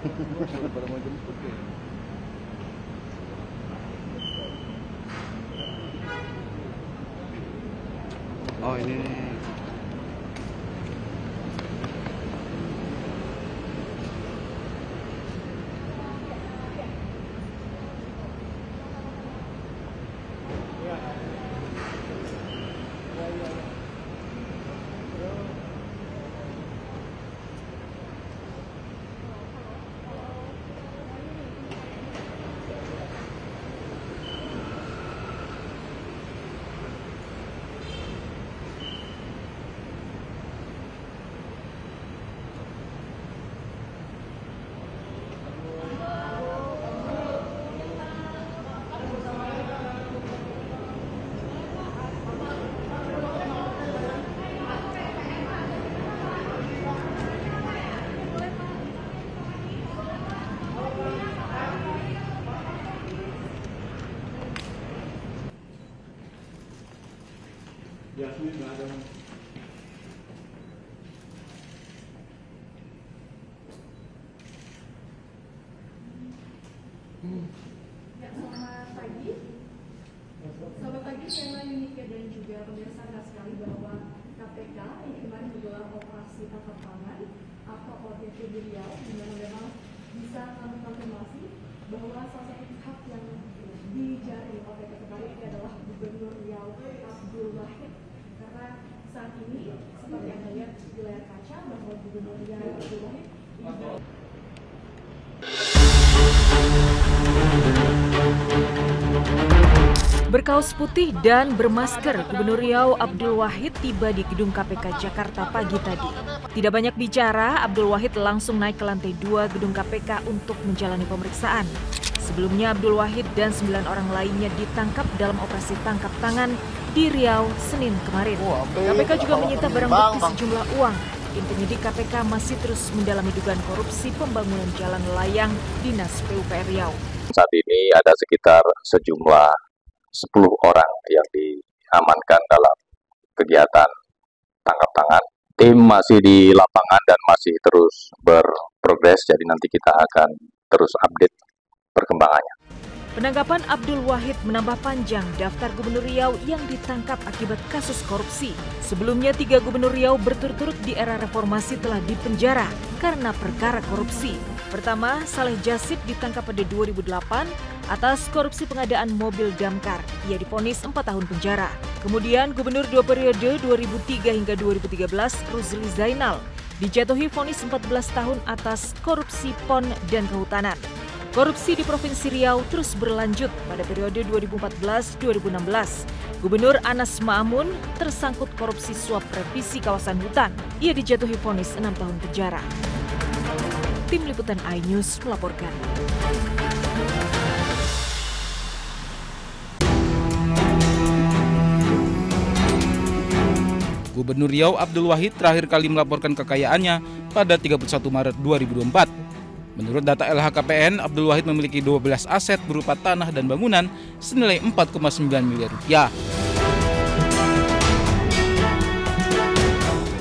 Pada mau jemput ya. Oh ini nih. Yasmin nggak ada. Ya, selamat pagi. Selamat pagi, saya Yunike dan juga pemirsa benar sekali bahwa KPK yang kemarin menggelar operasi tangkap tangan atau OTT di Riau, di mana memang bisa kami konfirmasi bahwa salah satu pihak yang dijaring OTT kemarin ini adalah Gubernur Riau Abdul Wahid. Karena saat ini seperti yang anda lihat di layar kaca bahwa Gubernur Riau Abdul Wahid Berkaos putih dan bermasker, Gubernur Riau Abdul Wahid tiba di gedung KPK Jakarta pagi tadi. Tidak banyak bicara, Abdul Wahid langsung naik ke lantai 2 gedung KPK untuk menjalani pemeriksaan. Sebelumnya Abdul Wahid dan 9 orang lainnya ditangkap dalam operasi tangkap tangan di Riau Senin kemarin. KPK juga menyita barang bukti sejumlah uang. Tim penyidik KPK masih terus mendalami dugaan korupsi pembangunan jalan layang Dinas PUPR Riau. Saat ini ada sekitar sejumlah 10 orang yang diamankan dalam kegiatan tangkap tangan. Tim masih di lapangan dan masih terus berprogres, jadi nanti kita akan terus update perkembangannya. Penangkapan Abdul Wahid menambah panjang daftar Gubernur Riau yang ditangkap akibat kasus korupsi. Sebelumnya 3 Gubernur Riau berturut-turut di era reformasi telah dipenjara karena perkara korupsi. Pertama, Saleh Jasib ditangkap pada 2008 atas korupsi pengadaan mobil damkar. Ia divonis 4 tahun penjara. Kemudian Gubernur 2 periode 2003 hingga 2013, Ruzli Zainal, dijatuhi vonis 14 tahun atas korupsi PON dan kehutanan. Korupsi di Provinsi Riau terus berlanjut pada periode 2014-2016. Gubernur Anas Ma'amun tersangkut korupsi suap revisi kawasan hutan. Ia dijatuhi vonis 6 tahun penjara. Tim Liputan iNews melaporkan. Gubernur Riau Abdul Wahid terakhir kali melaporkan kekayaannya pada 31 Maret 2024. Menurut data LHKPN, Abdul Wahid memiliki 12 aset berupa tanah dan bangunan senilai 4,9 miliar rupiah.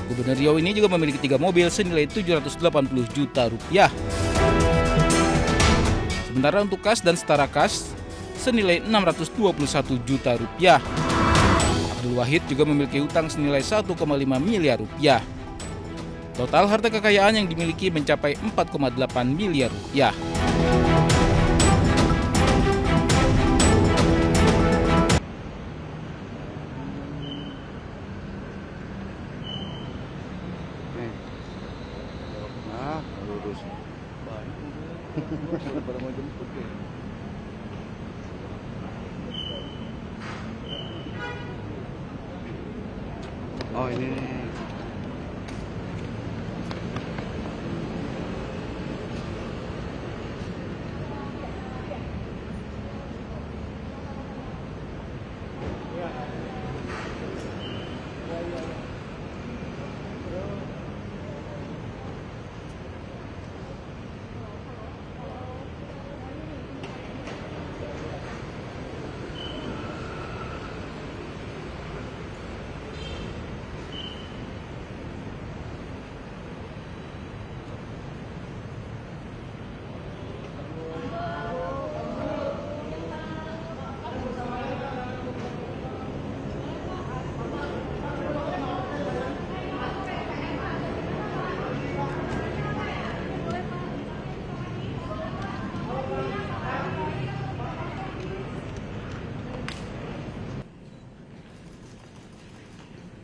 Gubernur Riau ini juga memiliki 3 mobil senilai 780 juta rupiah. Sementara untuk kas dan setara kas senilai 621 juta rupiah. Abdul Wahid juga memiliki hutang senilai 1,5 miliar rupiah. Total harta kekayaan yang dimiliki mencapai 4,8 miliar rupiah. Nah, lurus. Pada mau jemput ya. Oh ini nih.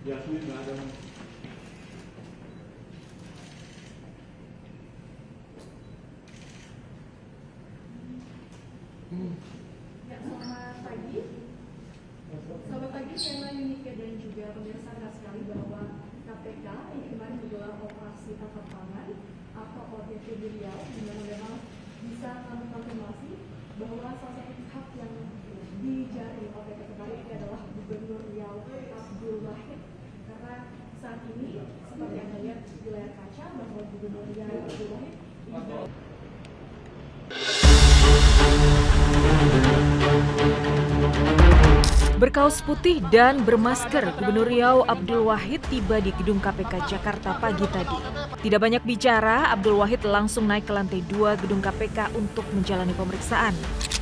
Yasmin nggak ada. Ya, selamat pagi. Selamat pagi, saya Yunike dan juga pemirsa sekali bahwa KPK ini kemarin menggelar operasi tangkap tangan atau OTT di Riau, di mana memang bisa kami konfirmasi bahwa salah satu pihak yang dijaring OTT kemarin ini adalah Gubernur Riau Abdul Wahid. Karena saat ini seperti yang Anda lihat di layar kaca bahwa Gubernur Riau Abdul Wahid ini Berkaos putih dan bermasker, Gubernur Riau Abdul Wahid tiba di gedung KPK Jakarta pagi tadi. Tidak banyak bicara, Abdul Wahid langsung naik ke lantai 2 gedung KPK untuk menjalani pemeriksaan.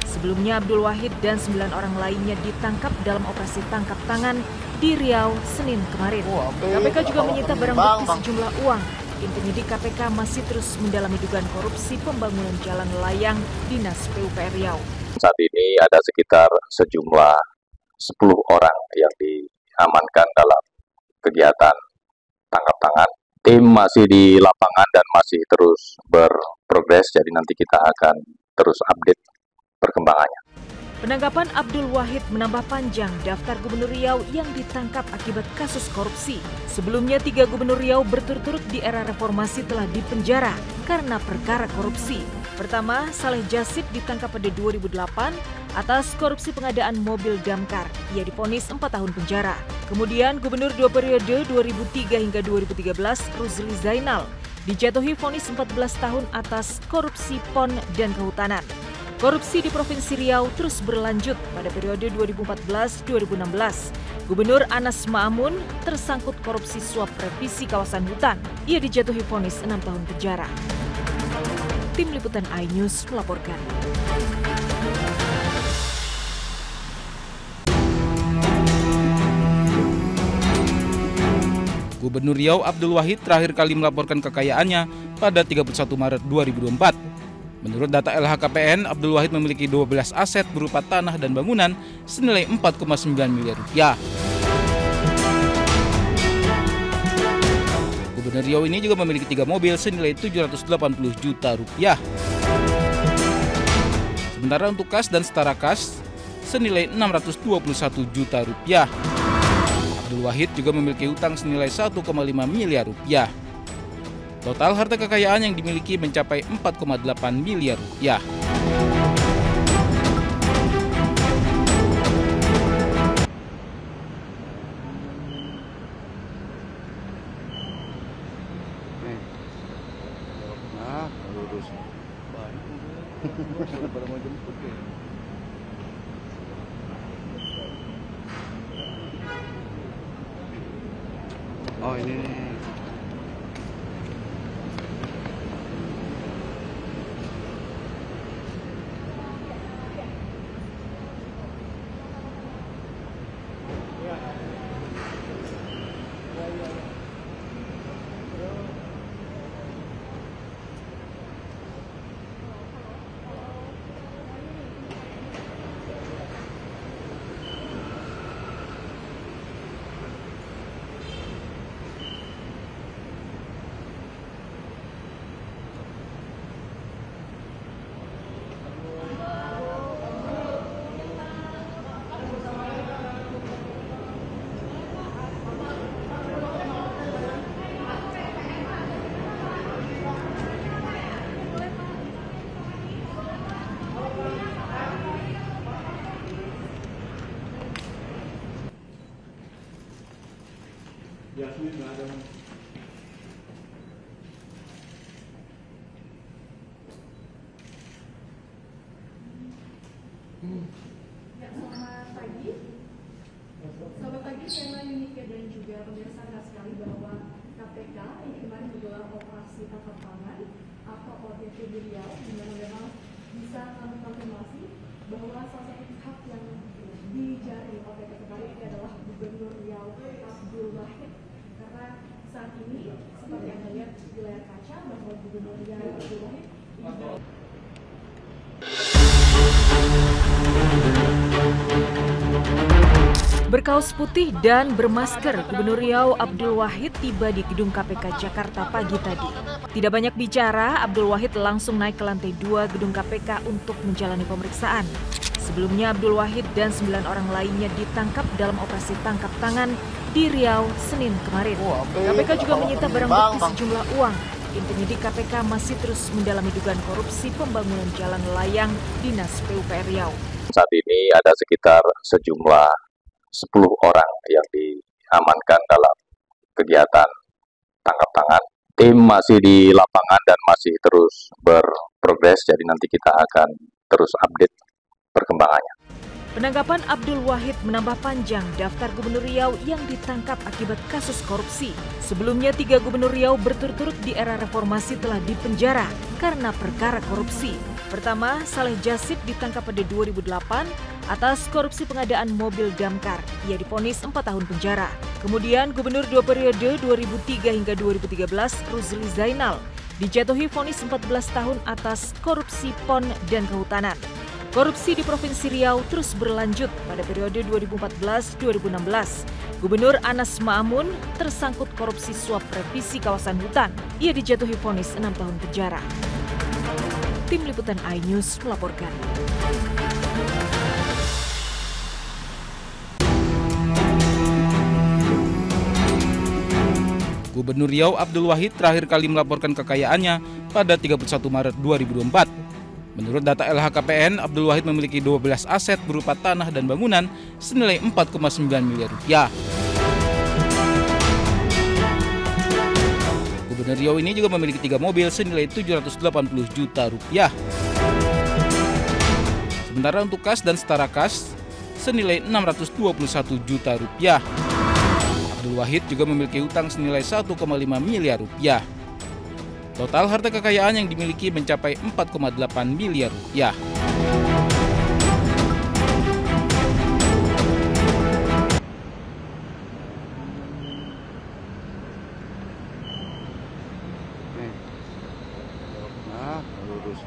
Sebelumnya Abdul Wahid dan 9 orang lainnya ditangkap dalam operasi tangkap tangan di Riau Senin kemarin. KPK juga menyita barang bukti sejumlah uang. Tim penyidik KPK masih terus mendalami dugaan korupsi pembangunan jalan layang Dinas PUPR Riau. Saat ini ada sekitar sejumlah 10 orang yang diamankan dalam kegiatan tangkap tangan. Tim masih di lapangan dan masih terus berprogres, jadi nanti kita akan terus update perkembangannya. Penangkapan Abdul Wahid menambah panjang daftar Gubernur Riau yang ditangkap akibat kasus korupsi. Sebelumnya 3 Gubernur Riau berturut-turut di era reformasi telah dipenjara karena perkara korupsi. Pertama, Saleh Jasid ditangkap pada 2008 atas korupsi pengadaan mobil damkar. Ia divonis 4 tahun penjara. Kemudian Gubernur 2 periode 2003 hingga 2013, Ruzli Zainal, dijatuhi vonis 14 tahun atas korupsi PON dan kehutanan. Korupsi di Provinsi Riau terus berlanjut pada periode 2014-2016. Gubernur Anas Ma'amun tersangkut korupsi suap revisi kawasan hutan. Ia dijatuhi vonis 6 tahun penjara. Tim Liputan iNews melaporkan. Gubernur Riau Abdul Wahid terakhir kali melaporkan kekayaannya pada 31 Maret 2024. Menurut data LHKPN, Abdul Wahid memiliki 12 aset berupa tanah dan bangunan senilai 4,9 miliar rupiah. Gubernur Riau ini juga memiliki 3 mobil senilai 780 juta rupiah. Sementara untuk kas dan setara kas senilai 621 juta rupiah. Abdul Wahid juga memiliki utang senilai 1,5 miliar rupiah. Total harta kekayaan yang dimiliki mencapai 4,8 miliar rupiah. Nah, lurus. Banyak pada mau jemput ya. Oh ini nih. Yasmin nggak ada. Ya, selamat pagi. Selamat pagi, saya Yunike dan juga pemirsa sekali bahwa KPK ini kemarin menggelar operasi tangkap tangan atau OTT di Riau, di mana memang bisa kami konfirmasi bahwa salah satu pihak yang dijaring OTT kemarin ini adalah Gubernur Riau Abdul Wahid. Karena saat ini seperti yang Anda lihat di layar kaca bahwa Gubernur Riau Abdul Wahid ini Berkaus putih dan bermasker, Gubernur Riau Abdul Wahid tiba di gedung KPK Jakarta pagi tadi. Tidak banyak bicara, Abdul Wahid langsung naik ke lantai 2 gedung KPK untuk menjalani pemeriksaan. Sebelumnya Abdul Wahid dan 9 orang lainnya ditangkap dalam operasi tangkap tangan di Riau Senin kemarin. KPK juga menyita barang bukti sejumlah uang. Tim penyidik KPK masih terus mendalami dugaan korupsi pembangunan jalan layang Dinas PUPR Riau. Saat ini ada sekitar sejumlah 10 orang yang diamankan dalam kegiatan tangkap tangan. Tim masih di lapangan dan masih terus berprogres, jadi nanti kita akan terus update perkembangannya. Penangkapan Abdul Wahid menambah panjang daftar Gubernur Riau yang ditangkap akibat kasus korupsi. Sebelumnya 3 Gubernur Riau berturut-turut di era reformasi telah dipenjara karena perkara korupsi. Pertama, Saleh Jasib ditangkap pada 2008 atas korupsi pengadaan mobil damkar. Ia divonis 4 tahun penjara. Kemudian Gubernur 2 periode 2003 hingga 2013 Ruzli Zainal dijatuhi vonis 14 tahun atas korupsi PON dan kehutanan. Korupsi di Provinsi Riau terus berlanjut pada periode 2014-2016. Gubernur Anas Ma'amun tersangkut korupsi suap revisi kawasan hutan. Ia dijatuhi vonis 6 tahun penjara. Tim Liputan iNews melaporkan. Gubernur Riau Abdul Wahid terakhir kali melaporkan kekayaannya pada 31 Maret 2024. Menurut data LHKPN, Abdul Wahid memiliki 12 aset berupa tanah dan bangunan senilai 4,9 miliar rupiah. Gubernur Riau ini juga memiliki 3 mobil senilai 780 juta rupiah. Sementara untuk kas dan setara kas senilai 621 juta rupiah. Abdul Wahid juga memiliki utang senilai 1,5 miliar rupiah. Total harta kekayaan yang dimiliki mencapai 4,8 miliar rupiah. Nah, lurus.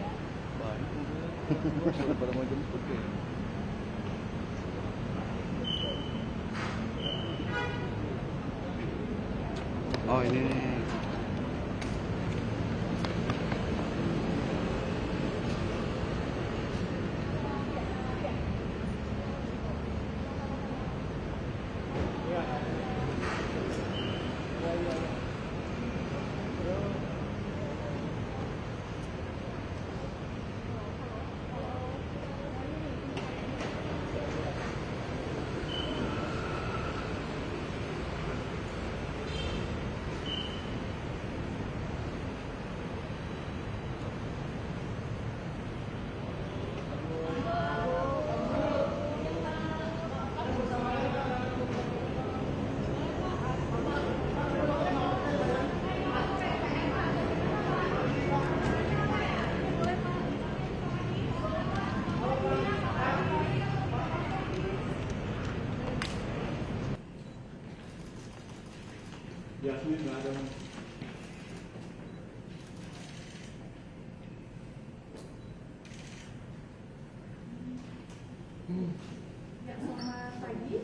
Banyak. Pada mau jemput ya. Oh ini. Yasmin nggak ada. Ya, selamat pagi.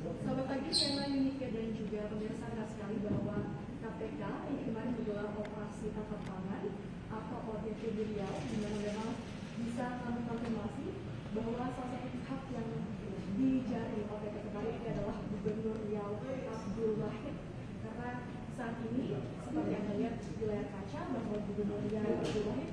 Selamat pagi, saya Yunike dan juga pemirsa sekali bahwa KPK ini kemarin menggelar operasi tangkap tangan atau OTT di Riau, di mana memang bisa kami konfirmasi bahwa salah satu pihak yang dijari OTT kemarin ini adalah Gubernur Riau Abdul Wahid. Karena saat ini seperti yang lihat di layar kaca bahwa Gubernur Riau Abdul Wahid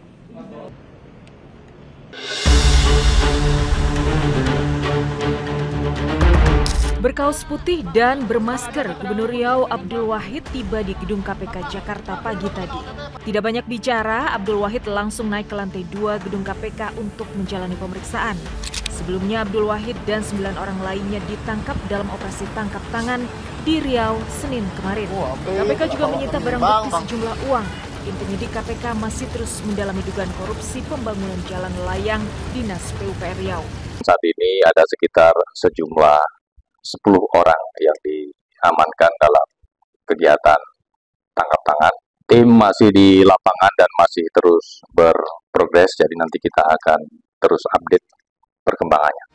Berkaus putih dan bermasker, Gubernur Riau Abdul Wahid tiba di gedung KPK Jakarta pagi tadi. Tidak banyak bicara, Abdul Wahid langsung naik ke lantai 2 gedung KPK untuk menjalani pemeriksaan. Sebelumnya Abdul Wahid dan 9 orang lainnya ditangkap dalam operasi tangkap tangan di Riau Senin kemarin. KPK juga menyita barang bukti sejumlah uang. Tim penyidik KPK masih terus mendalami dugaan korupsi pembangunan jalan layang Dinas PUPR Riau. Saat ini ada sekitar sejumlah 10 orang yang diamankan dalam kegiatan tangkap tangan. Tim masih di lapangan dan masih terus berprogres, jadi nanti kita akan terus update perkembangannya.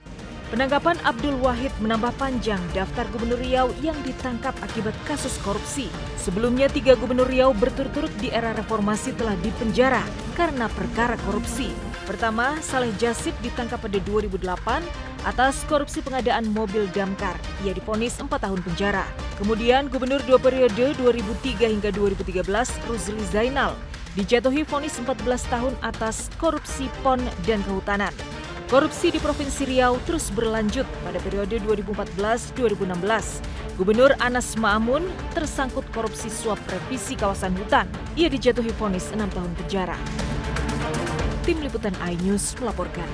Penangkapan Abdul Wahid menambah panjang daftar Gubernur Riau yang ditangkap akibat kasus korupsi. Sebelumnya 3 Gubernur Riau berturut-turut di era reformasi telah dipenjara karena perkara korupsi. Pertama, Saleh Jassid ditangkap pada 2008 atas korupsi pengadaan mobil damkar. Ia divonis 4 tahun penjara. Kemudian Gubernur 2 periode 2003 hingga 2013 Ruzli Zainal dijatuhi vonis 14 tahun atas korupsi PON dan kehutanan. Korupsi di Provinsi Riau terus berlanjut pada periode 2014-2016. Gubernur Anas Ma'amun tersangkut korupsi suap revisi kawasan hutan. Ia dijatuhi vonis 6 tahun penjara. Tim Liputan iNews melaporkan.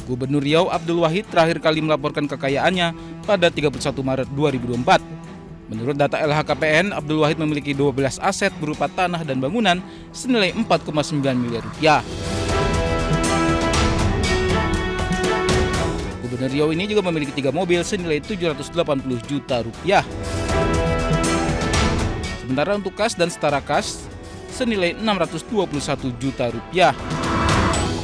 Gubernur Riau Abdul Wahid terakhir kali melaporkan kekayaannya pada 31 Maret 2024. Menurut data LHKPN, Abdul Wahid memiliki 12 aset berupa tanah dan bangunan senilai 4,9 miliar rupiah. Gubernur Riau ini juga memiliki 3 mobil senilai 780 juta rupiah. Sementara untuk kas dan setara kas senilai 621 juta rupiah.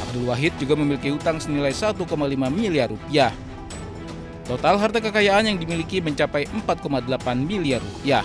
Abdul Wahid juga memiliki utang senilai 1,5 miliar rupiah. Total harta kekayaan yang dimiliki mencapai 4,8 miliar rupiah.